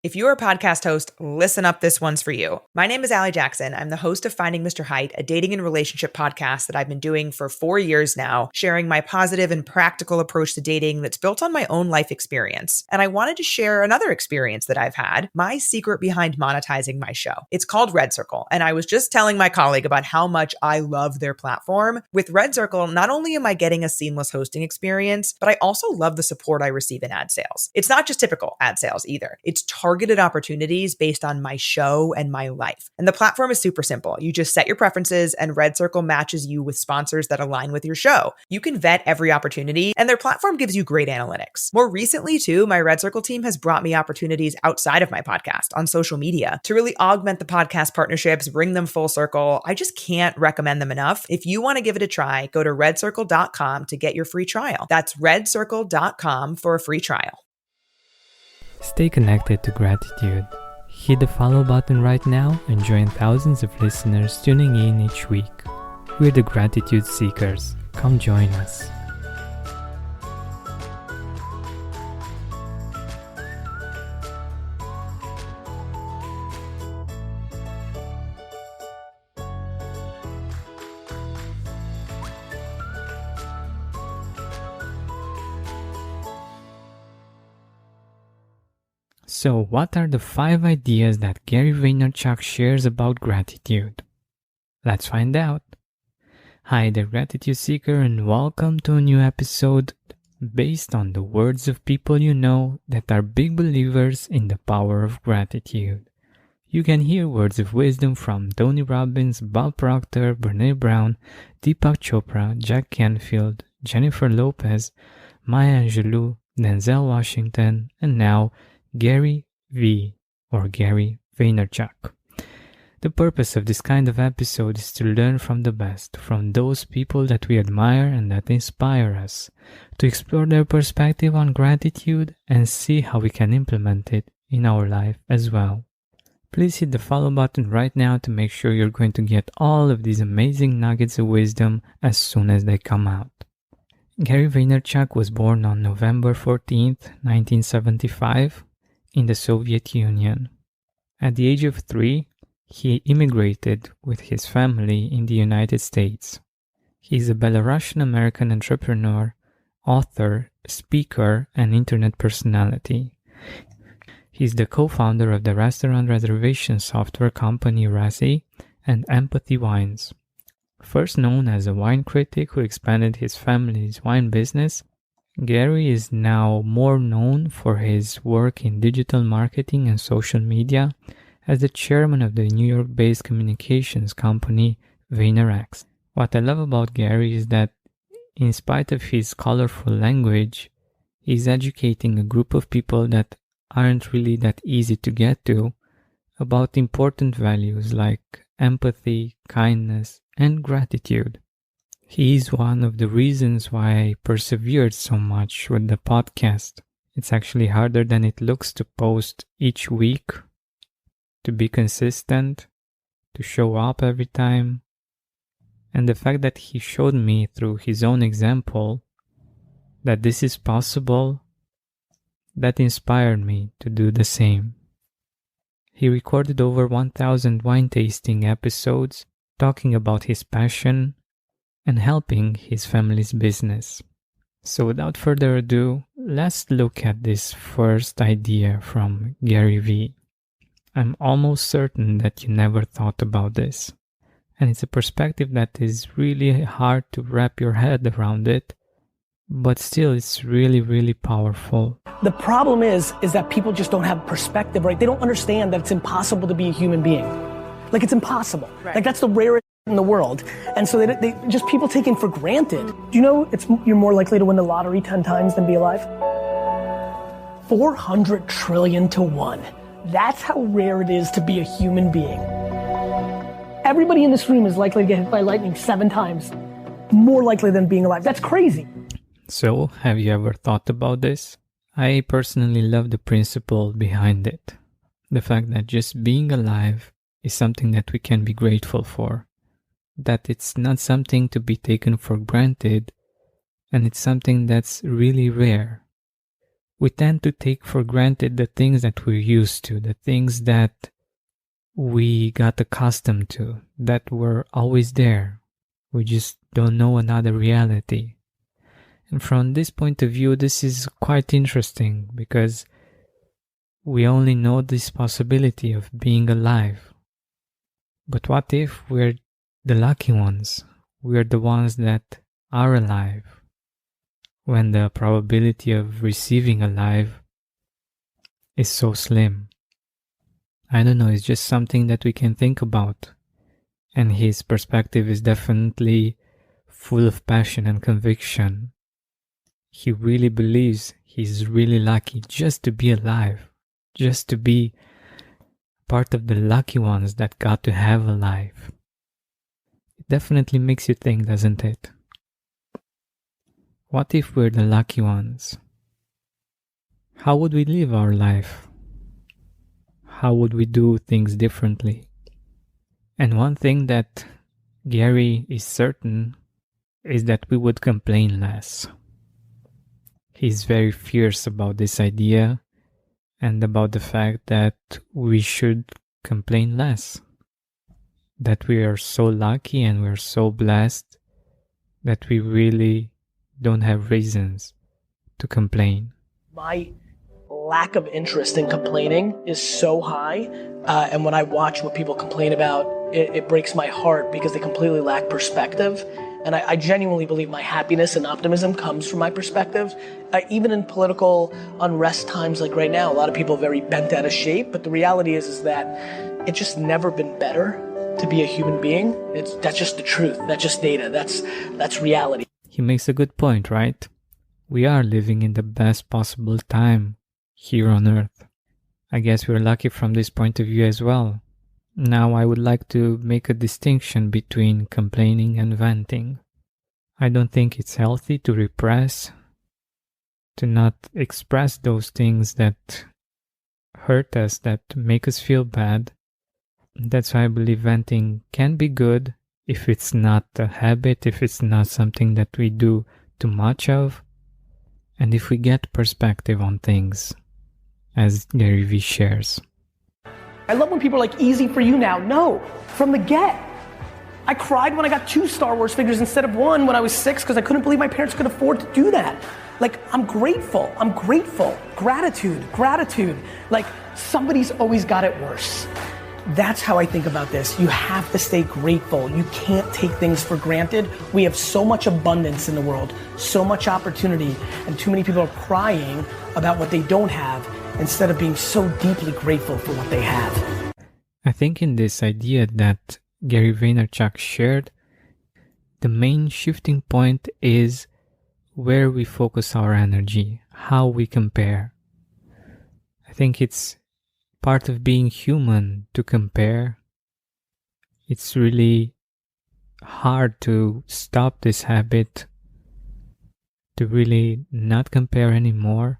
If you're a podcast host, listen up, this one's for you. My name is Allie Jackson. I'm the host of Finding Mr. Height, a dating and relationship podcast that I've been doing for 4 years now, sharing my positive and practical approach to dating that's built on my own life experience. And I wanted to share another experience that I've had, my secret behind monetizing my show. It's called Red Circle, and I was just telling my colleague about how much I love their platform. With Red Circle, not only am I getting a seamless hosting experience, but I also love the support I receive in ad sales. It's not just typical ad sales either. It's targeted opportunities based on my show and my life. And the platform is super simple. You just set your preferences and Red Circle matches you with sponsors that align with your show. You can vet every opportunity and their platform gives you great analytics. More recently too, my Red Circle team has brought me opportunities outside of my podcast on social media to really augment the podcast partnerships, bring them full circle. I just can't recommend them enough. If you want to give it a try, go to redcircle.com to get your free trial. That's redcircle.com for a free trial. Stay connected to gratitude. Hit the follow button right now and join thousands of listeners tuning in each week. We're the Gratitude Seekers. Come join us. So, what are the 5 ideas that Gary Vaynerchuk shares about gratitude? Let's find out. Hi, the Gratitude Seeker, and welcome to a new episode based on the words of people you know that are big believers in the power of gratitude. You can hear words of wisdom from Tony Robbins, Bob Proctor, Brené Brown, Deepak Chopra, Jack Canfield, Jennifer Lopez, Maya Angelou, Denzel Washington, and now Gary Vee or Gary Vaynerchuk. The purpose of this kind of episode is to learn from the best, from those people that we admire and that inspire us, to explore their perspective on gratitude and see how we can implement it in our life as well. Please hit the follow button right now to make sure you're going to get all of these amazing nuggets of wisdom as soon as they come out. Gary Vaynerchuk was born on November 14th, 1975, in the Soviet Union. At the age of 3, he immigrated with his family in the United States. He is a Belarusian-American entrepreneur, author, speaker, and internet personality. He is the co-founder of the restaurant reservation software company Rarity and Empathy Wines. First known as a wine critic who expanded his family's wine business, Gary is now more known for his work in digital marketing and social media as the chairman of the New York-based communications company VaynerX. What I love about Gary is that in spite of his colorful language, he's educating a group of people that aren't really that easy to get to about important values like empathy, kindness, and gratitude. He is one of the reasons why I persevered so much with the podcast. It's actually harder than it looks to post each week, to be consistent, to show up every time. And the fact that he showed me through his own example that this is possible, that inspired me to do the same. He recorded over 1,000 wine tasting episodes talking about his passion and helping his family's business. So without further ado, let's look at this first idea from Gary Vee. I'm almost certain that you never thought about this. And it's a perspective that is really hard to wrap your head around it, but still it's really, really powerful. The problem is that people just don't have perspective, right? They don't understand that it's impossible to be a human being. Like, it's impossible. Right. Like, that's the rarest in the world. And so they just people taken for granted. Do you know you're more likely to win the lottery 10 times than be alive? 400 trillion to 1. That's how rare it is to be a human being. Everybody in this room is likely to get hit by lightning 7 times. More likely than being alive. That's crazy. So, have you ever thought about this? I personally love the principle behind it. The fact that just being alive is something that we can be grateful for. That it's not something to be taken for granted, and it's something that's really rare. we tend to take for granted the things that we're used to, the things that we got accustomed to, that were always there. We just don't know another reality. And from this point of view, this is quite interesting because we only know this possibility of being alive. But what if we're the lucky ones? We're the ones that are alive, when the probability of receiving alive is so slim. I don't know, it's just something that we can think about. And his perspective is definitely full of passion and conviction. He really believes he's really lucky just to be alive, just to be part of the lucky ones that got to have a life. It definitely makes you think, doesn't it? What if we're the lucky ones? How would we live our life? How would we do things differently? And one thing that Gary is certain is that we would complain less. He's very fierce about this idea and about the fact that we should complain less. That we are so lucky and we're so blessed that we really don't have reasons to complain. My lack of interest in complaining is so high, and when I watch what people complain about, it breaks my heart because they completely lack perspective. And I genuinely believe my happiness and optimism comes from my perspective. Even in political unrest times like right now, a lot of people are very bent out of shape, but the reality is that it's just never been better to be a human being. That's just the truth. That's just data. That's reality. He makes a good point, right? We are living in the best possible time here on Earth. I guess we're lucky from this point of view as well. Now, I would like to make a distinction between complaining and venting. I don't think it's healthy to repress, to not express those things that hurt us, that make us feel bad. That's why I believe venting can be good if it's not a habit, if it's not something that we do too much of, and if we get perspective on things, as Gary Vee shares. I love when people are like, easy for you now. No, from the get. I cried when I got 2 Star Wars figures instead of 1 when I was 6 because I couldn't believe my parents could afford to do that. Like, I'm grateful. Gratitude. Like, somebody's always got it worse. That's how I think about this. You have to stay grateful. You can't take things for granted. We have so much abundance in the world, so much opportunity, and too many people are crying about what they don't have instead of being so deeply grateful for what they have. I think in this idea that Gary Vaynerchuk shared, the main shifting point is where we focus our energy, how we compare. I think it's part of being human to compare. It's really hard to stop this habit, to really not compare anymore.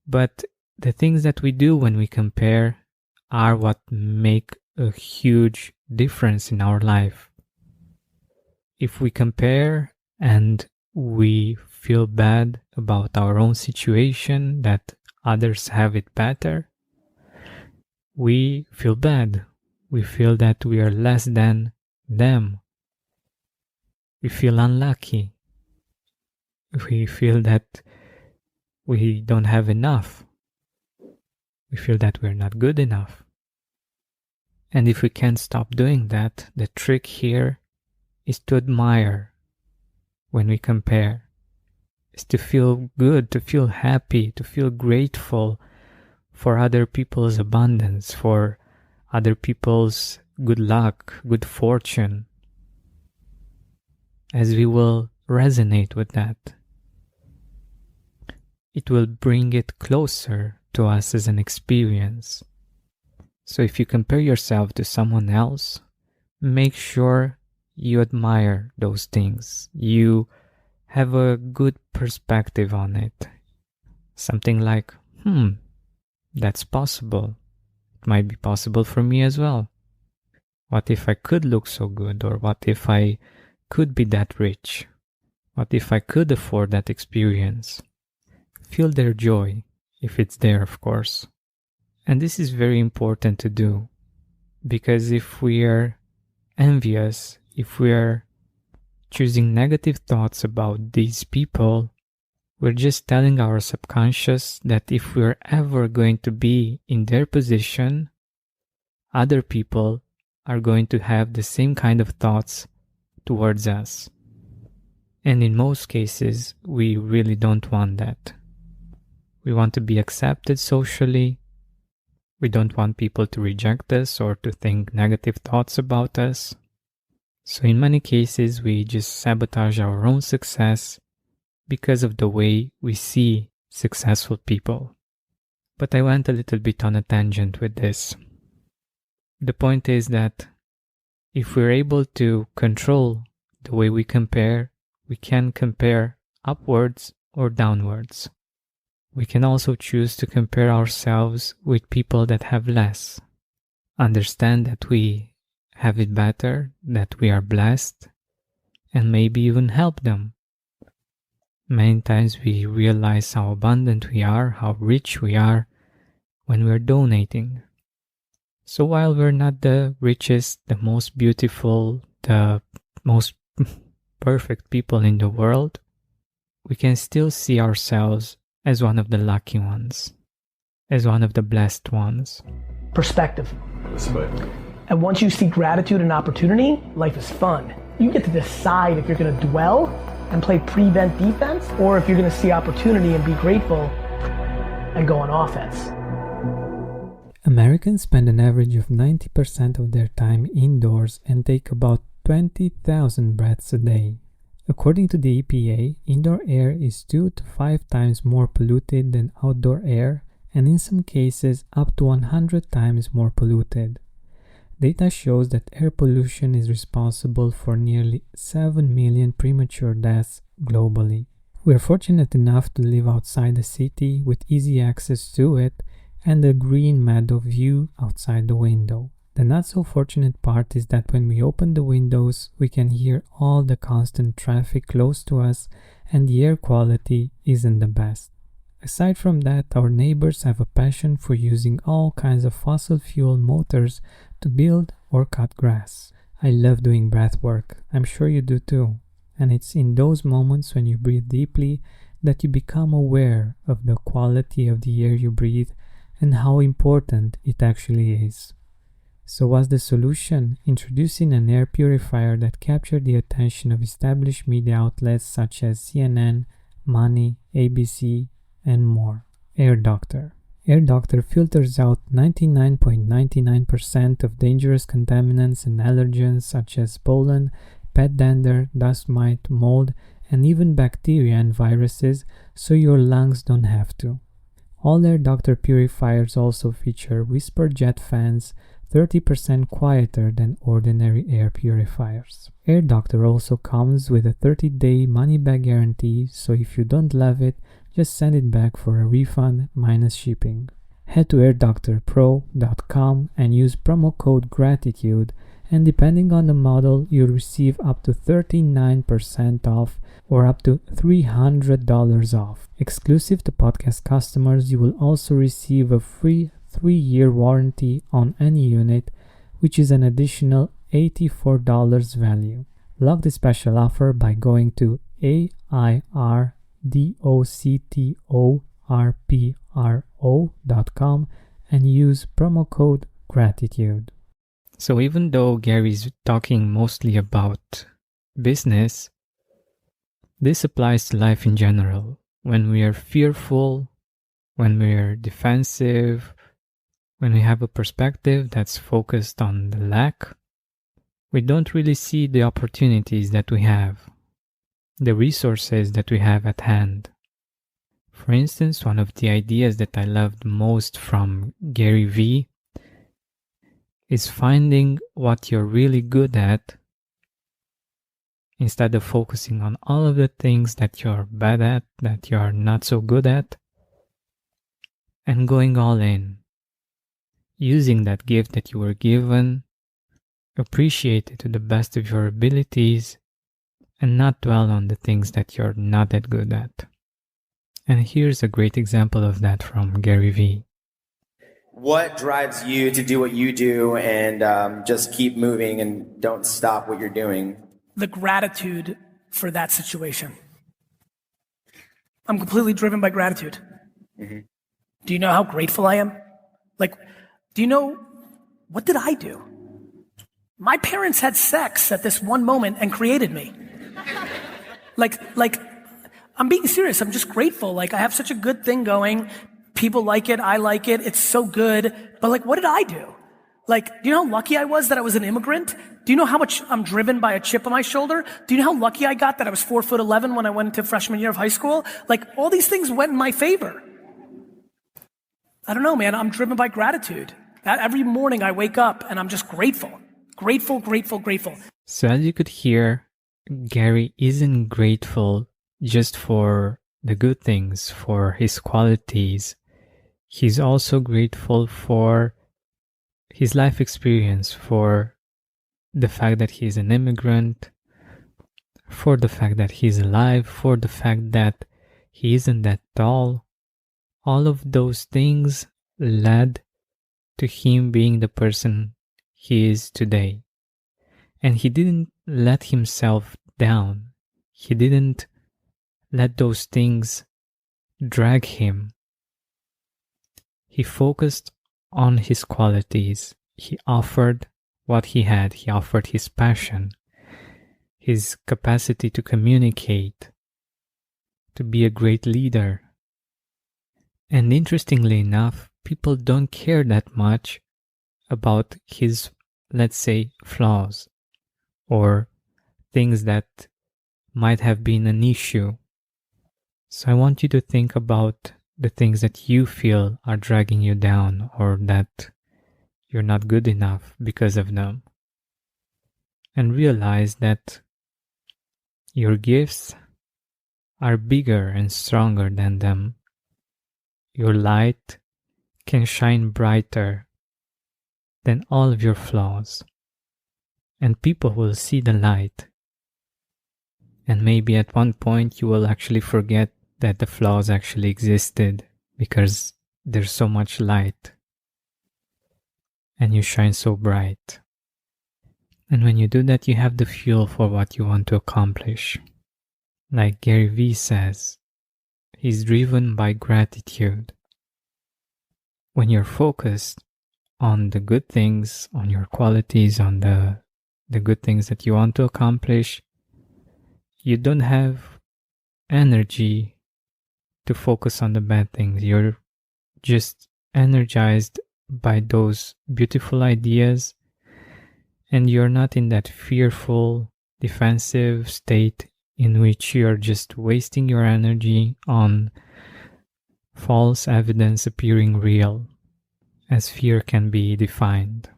But the things that we do when we compare are what make a huge difference in our life. If we compare and we feel bad about our own situation, that others have it better, we feel bad. We feel that we are less than them. We feel unlucky. We feel that we don't have enough. We feel that we're not good enough. And if we can't stop doing that, the trick here is to admire when we compare. Is to feel good, to feel happy, to feel grateful for other people's abundance, for other people's good luck, good fortune. As we will resonate with that, it will bring it closer to us as an experience. So if you compare yourself to someone else, make sure you admire those things. You have a good perspective on it. Something like, that's possible. It might be possible for me as well. What if I could look so good? Or what if I could be that rich? What if I could afford that experience? feel their joy, if it's there, of course. And this is very important to do, because if we are envious, if we are choosing negative thoughts about these people, we're just telling our subconscious that if we're ever going to be in their position, other people are going to have the same kind of thoughts towards us. And in most cases, we really don't want that. We want to be accepted socially. We don't want people to reject us or to think negative thoughts about us. So in many cases, we just sabotage our own success because of the way we see successful people. But I went a little bit on a tangent with this. The point is that if we're able to control the way we compare, we can compare upwards or downwards. We can also choose to compare ourselves with people that have less. Understand that we have it better, that we are blessed, and maybe even help them. Many times we realize how abundant we are, how rich we are when we're donating. So while we're not the richest, the most beautiful, the most perfect people in the world, we can still see ourselves as one of the lucky ones, as one of the blessed ones. Perspective. And once you see gratitude and opportunity, life is fun. You get to decide if you're going to dwell and play prevent defense, or if you're going to see opportunity and be grateful and go on offense. Americans spend an average of 90% of their time indoors and take about 20,000 breaths a day. According to the EPA, indoor air is 2 to 5 times more polluted than outdoor air, and in some cases up to 100 times more polluted. Data shows that air pollution is responsible for nearly 7 million premature deaths globally. We are fortunate enough to live outside the city with easy access to it and a green meadow view outside the window. The not so fortunate part is that when we open the windows, we can hear all the constant traffic close to us and the air quality isn't the best. Aside from that, our neighbors have a passion for using all kinds of fossil fuel motors to build or cut grass. I love doing breath work. I'm sure you do too. And it's in those moments when you breathe deeply that you become aware of the quality of the air you breathe and how important it actually is. So what's the solution? Introducing an air purifier that captured the attention of established media outlets such as CNN, Money, ABC, and more. AirDoctor. AirDoctor filters out 99.99% of dangerous contaminants and allergens such as pollen, pet dander, dust mite, mold, and even bacteria and viruses, so your lungs don't have to. All AirDoctor purifiers also feature whisper jet fans, 30% quieter than ordinary air purifiers. AirDoctor also comes with a 30-day money-back guarantee, so if you don't love it, just send it back for a refund minus shipping. Head to airdoctorpro.com and use promo code GRATITUDE, and depending on the model, you'll receive up to 39% off or up to $300 off. Exclusive to podcast customers, you will also receive a free 3-year warranty on any unit, which is an additional $84 value. Lock the special offer by going to AirDoctorpro.com and use promo code GRATITUDE. So even though Gary's talking mostly about business, this applies to life in general. When we are fearful, when we are defensive, when we have a perspective that's focused on the lack, we don't really see the opportunities that we have, the resources that we have at hand. For instance, one of the ideas that I loved most from Gary Vee is finding what you're really good at instead of focusing on all of the things that you're bad at, that you're not so good at, and going all in. Using that gift that you were given, appreciate it to the best of your abilities, and not dwell on the things that you're not that good at. And here's a great example of that from Gary Vee. What drives you to do what you do and just keep moving and don't stop what you're doing? The gratitude for that situation. I'm completely driven by gratitude. Mm-hmm. Do you know how grateful I am? Like, do you know, what did I do? My parents had sex at this one moment and created me. Like, I'm being serious. I'm just grateful. Like, I have such a good thing going. People like it. I like it. It's so good. But like, what did I do? Like, do you know how lucky I was that I was an immigrant? Do you know how much I'm driven by a chip on my shoulder? Do you know how lucky I got that I was 4'11" when I went into freshman year of high school? Like, all these things went in my favor. I don't know, man. I'm driven by gratitude. Every morning I wake up and I'm just grateful. Grateful, grateful, grateful. So as you could hear, Gary isn't grateful just for the good things, for his qualities. He's also grateful for his life experience, for the fact that he's an immigrant, for the fact that he's alive, for the fact that he isn't that tall. All of those things led to him being the person he is today. And he didn't let himself down. He didn't let those things drag him. He focused on his qualities. He offered what he had. He offered his passion, his capacity to communicate, to be a great leader. And interestingly enough, people don't care that much about his, let's say, flaws or things that might have been an issue. So I want you to think about the things that you feel are dragging you down or that you're not good enough because of them. And realize that your gifts are bigger and stronger than them. Your light can shine brighter than all of your flaws. And people will see the light. And maybe at one point you will actually forget that the flaws actually existed because there's so much light. And you shine so bright. And when you do that, you have the fuel for what you want to accomplish. Like Gary Vee says, he's driven by gratitude. When you're focused on the good things, on your qualities, on the good things that you want to accomplish, you don't have energy to focus on the bad things. You're just energized by those beautiful ideas, and you're not in that fearful, defensive state in which you're just wasting your energy on false evidence appearing real, as fear can be defined.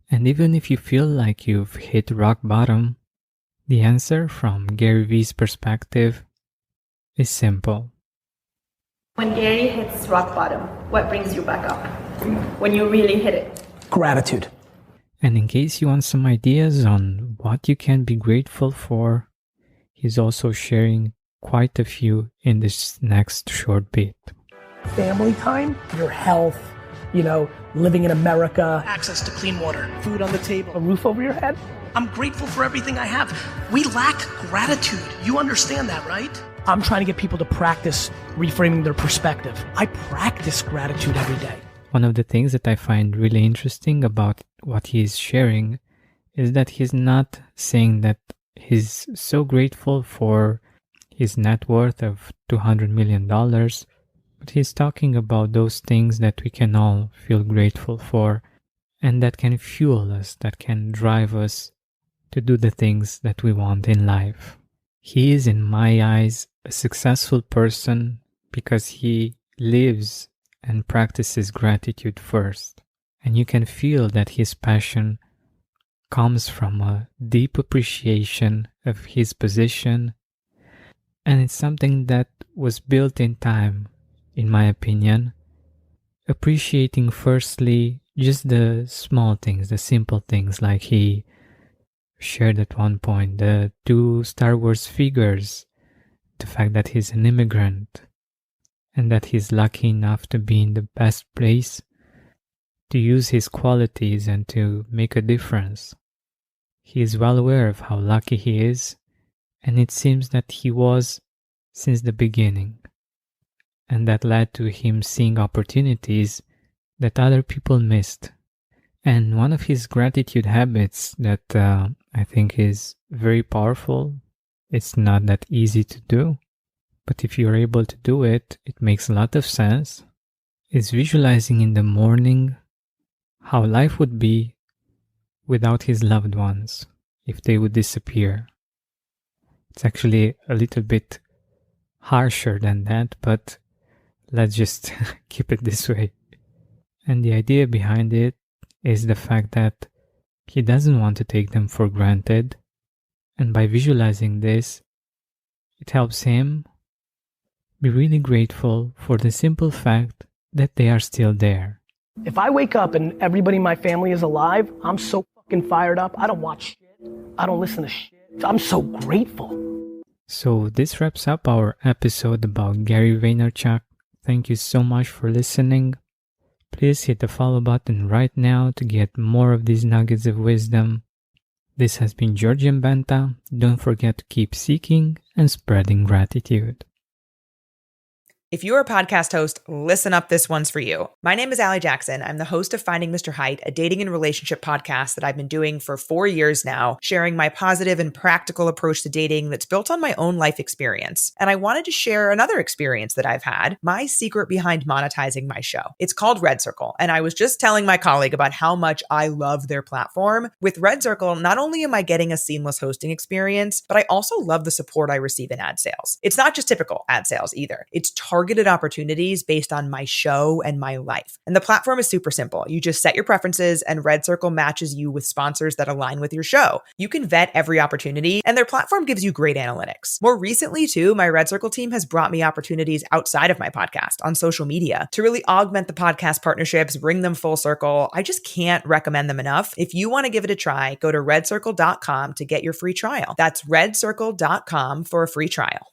And even if you feel like you've hit rock bottom, the answer from Gary Vee's perspective is simple. When Gary hits rock bottom, what brings you back up? When you really hit it? Gratitude. And in case you want some ideas on what you can be grateful for, he's also sharing quite a few in this next short bit. Family time, your health, living in America, access to clean water, food on the table, a roof over your head. I'm grateful for everything I have. We lack gratitude. You understand that, right? I'm trying to get people to practice reframing their perspective. I practice gratitude every day. One of the things that I find really interesting about what he's sharing is that he's not saying that he's so grateful for his net worth of $200 million, but he's talking about those things that we can all feel grateful for and that can fuel us, that can drive us to do the things that we want in life. He is, in my eyes, a successful person because he lives and practices gratitude first. And you can feel that his passion comes from a deep appreciation of his position. And it's something that was built in time, in my opinion. Appreciating firstly just the small things, the simple things, like he shared at one point, the 2 Star Wars figures, the fact that he's an immigrant, and that he's lucky enough to be in the best place to use his qualities and to make a difference. He is well aware of how lucky he is, and it seems that he was since the beginning. And that led to him seeing opportunities that other people missed. And one of his gratitude habits that I think is very powerful, it's not that easy to do, but if you're able to do it, it makes a lot of sense, is visualizing in the morning how life would be without his loved ones, if they would disappear. It's actually a little bit harsher than that, but let's just keep it this way. And the idea behind it is the fact that he doesn't want to take them for granted, and by visualizing this, it helps him be really grateful for the simple fact that they are still there. If I wake up and everybody in my family is alive, I'm so fucking fired up. I don't watch shit. I don't listen to shit. I'm so grateful. So this wraps up our episode about Gary Vaynerchuk. Thank you so much for listening. Please hit the follow button right now to get more of these nuggets of wisdom. This has been Georgian Benta. Don't forget to keep seeking and spreading gratitude. If you're a podcast host, listen up, this one's for you. My name is Allie Jackson. I'm the host of Finding Mr. Height, a dating and relationship podcast that I've been doing for 4 years now, sharing my positive and practical approach to dating that's built on my own life experience. And I wanted to share another experience that I've had, my secret behind monetizing my show. It's called Red Circle, and I was just telling my colleague about how much I love their platform. With Red Circle, not only am I getting a seamless hosting experience, but I also love the support I receive in ad sales. It's not just typical ad sales either. It's targeted opportunities based on my show and my life. And the platform is super simple. You just set your preferences and Red Circle matches you with sponsors that align with your show. You can vet every opportunity and their platform gives you great analytics. More recently too, my Red Circle team has brought me opportunities outside of my podcast on social media to really augment the podcast partnerships, bring them full circle. I just can't recommend them enough. If you want to give it a try, go to redcircle.com to get your free trial. That's redcircle.com for a free trial.